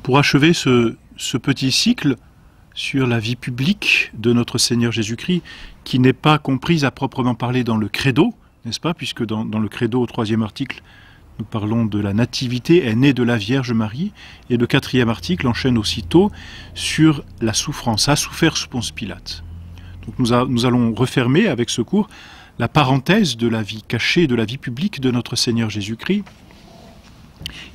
Pour achever ce petit cycle sur la vie publique de notre Seigneur Jésus-Christ, qui n'est pas comprise à proprement parler dans le credo, n'est-ce pas, puisque dans le credo, au 3e article, nous parlons de la nativité, est née de la Vierge Marie, et le 4e article enchaîne aussitôt sur la souffrance, a souffert sous Ponce Pilate. Donc nous allons refermer avec ce cours la parenthèse de la vie cachée, de la vie publique de notre Seigneur Jésus-Christ.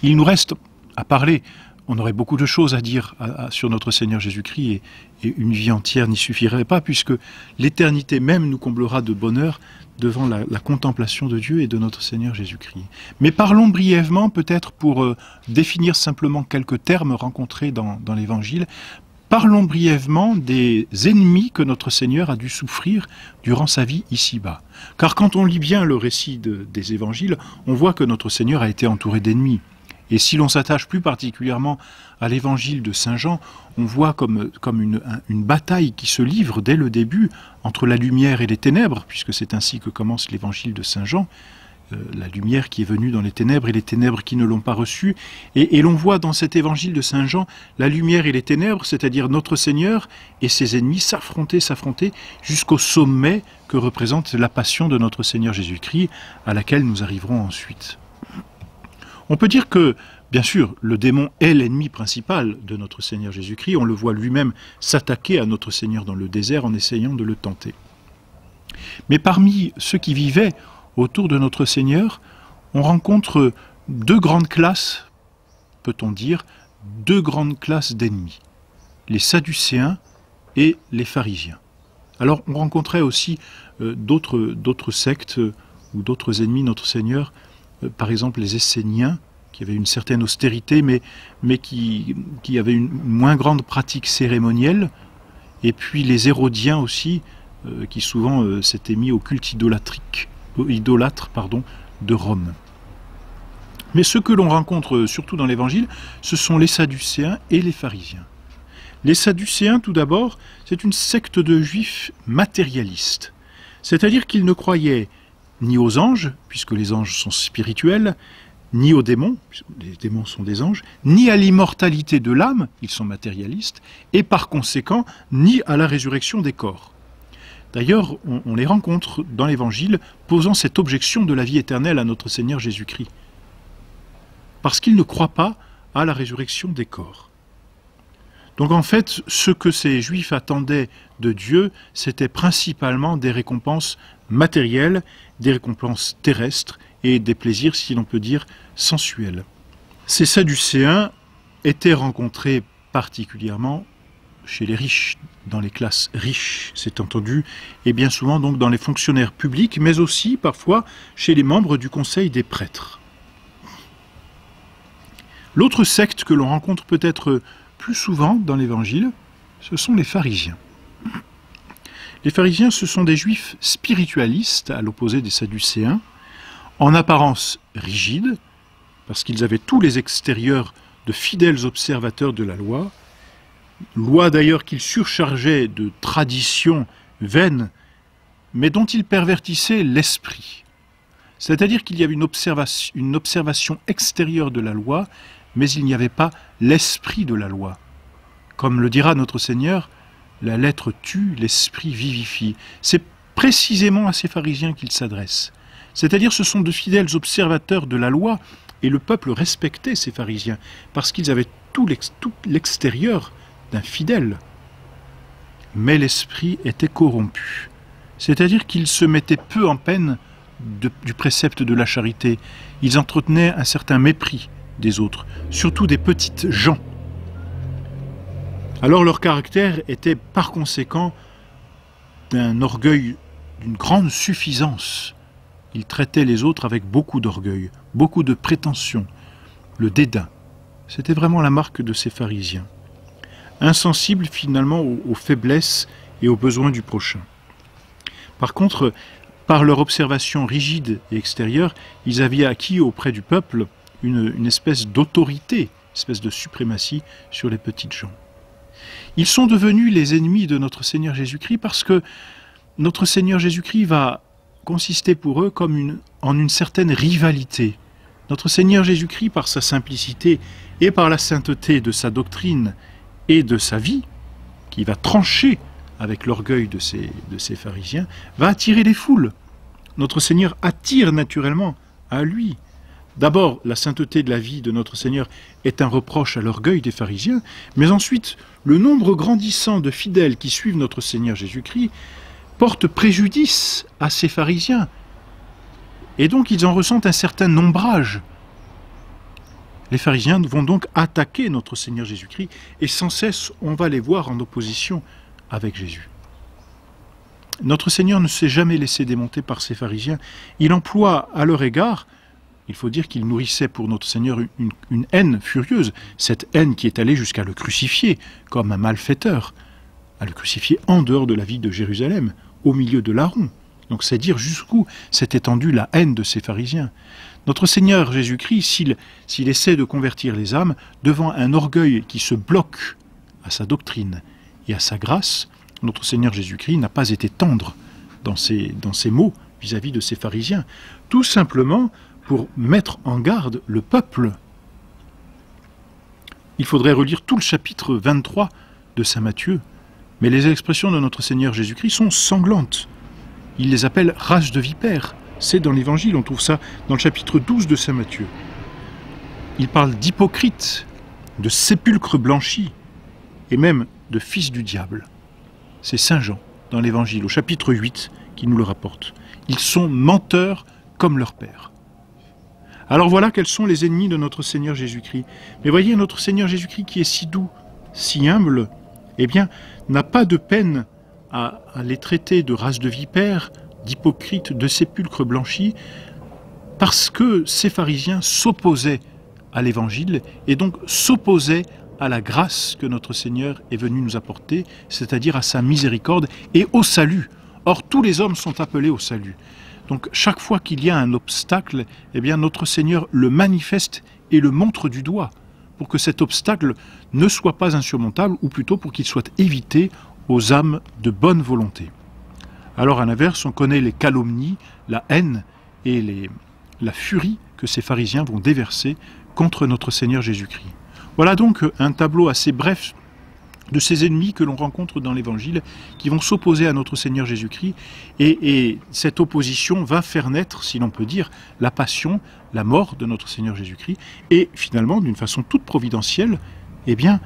Il nous reste à parler, on aurait beaucoup de choses à dire sur notre Seigneur Jésus-Christ, et une vie entière n'y suffirait pas, puisque l'éternité même nous comblera de bonheur devant la contemplation de Dieu et de notre Seigneur Jésus-Christ. Mais parlons brièvement, peut-être pour définir simplement quelques termes rencontrés dans l'Évangile, parlons brièvement des ennemis que notre Seigneur a dû souffrir durant sa vie ici-bas. Car quand on lit bien le récit des Évangiles, on voit que notre Seigneur a été entouré d'ennemis. Et si l'on s'attache plus particulièrement à l'évangile de Saint Jean, on voit comme une bataille qui se livre dès le début entre la lumière et les ténèbres, puisque c'est ainsi que commence l'évangile de Saint Jean, la lumière qui est venue dans les ténèbres et les ténèbres qui ne l'ont pas reçue. Et l'on voit dans cet évangile de Saint Jean la lumière et les ténèbres, c'est-à-dire notre Seigneur et ses ennemis s'affronter jusqu'au sommet que représente la passion de notre Seigneur Jésus-Christ, à laquelle nous arriverons ensuite. On peut dire que, bien sûr, le démon est l'ennemi principal de notre Seigneur Jésus-Christ. On le voit lui-même s'attaquer à notre Seigneur dans le désert en essayant de le tenter. Mais parmi ceux qui vivaient autour de notre Seigneur, on rencontre deux grandes classes, peut-on dire, deux grandes classes d'ennemis, les Sadducéens et les pharisiens. Alors on rencontrait aussi d'autres sectes ou d'autres ennemis de notre Seigneur, par exemple les Esséniens, qui avaient une certaine austérité, mais qui avaient une moins grande pratique cérémonielle, et puis les Hérodiens aussi, qui souvent s'étaient mis au culte idolâtre de Rome. Mais ce que l'on rencontre surtout dans l'Évangile, ce sont les Sadducéens et les pharisiens. Les Sadducéens, tout d'abord, c'est une secte de juifs matérialistes, c'est-à-dire qu'ils ne croyaient ni aux anges, puisque les anges sont spirituels, ni aux démons, puisque les démons sont des anges, ni à l'immortalité de l'âme, ils sont matérialistes, et par conséquent, ni à la résurrection des corps. D'ailleurs, on les rencontre dans l'Évangile posant cette objection de la vie éternelle à notre Seigneur Jésus-Christ, parce qu'ils ne croient pas à la résurrection des corps. Donc en fait, ce que ces Juifs attendaient de Dieu, c'était principalement des récompenses matérielles, des récompenses terrestres et des plaisirs, si l'on peut dire, sensuels. Ces Sadducéens étaient rencontrés particulièrement chez les riches, dans les classes riches, c'est entendu, et bien souvent donc dans les fonctionnaires publics, mais aussi parfois chez les membres du conseil des prêtres. L'autre secte que l'on rencontre peut-être plus souvent dans l'Évangile, ce sont les pharisiens. Les pharisiens, ce sont des juifs spiritualistes, à l'opposé des Sadducéens, en apparence rigides, parce qu'ils avaient tous les extérieurs de fidèles observateurs de la loi d'ailleurs qu'ils surchargeaient de traditions vaines, mais dont ils pervertissaient l'esprit. C'est-à-dire qu'il y avait une observation extérieure de la loi, mais il n'y avait pas l'esprit de la loi. Comme le dira notre Seigneur, la lettre tue, l'esprit vivifie. C'est précisément à ces pharisiens qu'il s'adresse. C'est-à-dire ce sont de fidèles observateurs de la loi, et le peuple respectait ces pharisiens, parce qu'ils avaient tout l'extérieur d'un fidèle. Mais l'esprit était corrompu. C'est-à-dire qu'ils se mettaient peu en peine du précepte de la charité. Ils entretenaient un certain mépris des autres, surtout des petites gens. Alors leur caractère était par conséquent d'un orgueil, d'une grande suffisance. Ils traitaient les autres avec beaucoup d'orgueil, beaucoup de prétention, le dédain. C'était vraiment la marque de ces pharisiens. Insensibles finalement aux faiblesses et aux besoins du prochain. Par contre, par leur observation rigide et extérieure, ils avaient acquis auprès du peuple une espèce d'autorité, une espèce de suprématie sur les petites gens. Ils sont devenus les ennemis de notre Seigneur Jésus-Christ parce que notre Seigneur Jésus-Christ va consister pour eux comme en une certaine rivalité. Notre Seigneur Jésus-Christ, par sa simplicité et par la sainteté de sa doctrine et de sa vie, qui va trancher avec l'orgueil de ces pharisiens, va attirer les foules. Notre Seigneur attire naturellement à lui. D'abord, la sainteté de la vie de notre Seigneur est un reproche à l'orgueil des pharisiens, mais ensuite, le nombre grandissant de fidèles qui suivent notre Seigneur Jésus-Christ porte préjudice à ces pharisiens. Et donc, ils en ressentent un certain nombrage. Les pharisiens vont donc attaquer notre Seigneur Jésus-Christ, et sans cesse, on va les voir en opposition avec Jésus. Notre Seigneur ne s'est jamais laissé démonter par ces pharisiens. Il emploie à leur égard, il faut dire qu'il nourrissait pour notre Seigneur une haine furieuse, cette haine qui est allée jusqu'à le crucifier comme un malfaiteur, à le crucifier en dehors de la ville de Jérusalem, au milieu de Laron. Donc c'est dire jusqu'où s'est étendue la haine de ces pharisiens. Notre Seigneur Jésus-Christ, s'il essaie de convertir les âmes, devant un orgueil qui se bloque à sa doctrine et à sa grâce, notre Seigneur Jésus-Christ n'a pas été tendre dans ses mots vis-à-vis de ces pharisiens, tout simplement pour mettre en garde le peuple. Il faudrait relire tout le chapitre 23 de saint Matthieu, mais les expressions de notre Seigneur Jésus-Christ sont sanglantes. Il les appelle « race de vipères ». C'est dans l'Évangile, on trouve ça dans le chapitre 12 de saint Matthieu. Il parle d'hypocrites, de sépulcres blanchis, et même de fils du diable. C'est saint Jean, dans l'Évangile, au chapitre 8, qui nous le rapporte. Ils sont menteurs comme leur père. Alors voilà quels sont les ennemis de notre Seigneur Jésus-Christ. Mais voyez, notre Seigneur Jésus-Christ qui est si doux, si humble, eh bien, n'a pas de peine à les traiter de race de vipères, d'hypocrites, de sépulcres blanchis, parce que ces pharisiens s'opposaient à l'Évangile et donc s'opposaient à la grâce que notre Seigneur est venu nous apporter, c'est-à-dire à sa miséricorde et au salut. Or, tous les hommes sont appelés au salut. Donc, chaque fois qu'il y a un obstacle, eh bien, notre Seigneur le manifeste et le montre du doigt, pour que cet obstacle ne soit pas insurmontable, ou plutôt pour qu'il soit évité aux âmes de bonne volonté. Alors, à l'inverse, on connaît les calomnies, la haine et la furie que ces pharisiens vont déverser contre notre Seigneur Jésus-Christ. Voilà donc un tableau assez bref de ces ennemis que l'on rencontre dans l'Évangile, qui vont s'opposer à notre Seigneur Jésus-Christ, et cette opposition va faire naître, si l'on peut dire, la passion, la mort de notre Seigneur Jésus-Christ, et finalement, d'une façon toute providentielle, eh bien,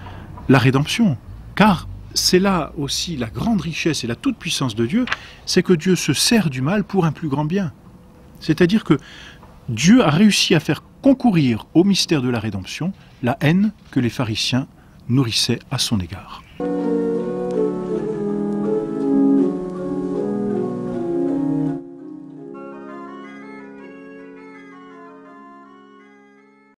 la rédemption. Car c'est là aussi la grande richesse et la toute-puissance de Dieu, c'est que Dieu se sert du mal pour un plus grand bien. C'est-à-dire que Dieu a réussi à faire concourir au mystère de la rédemption la haine que les pharisiens nourrissaient à son égard.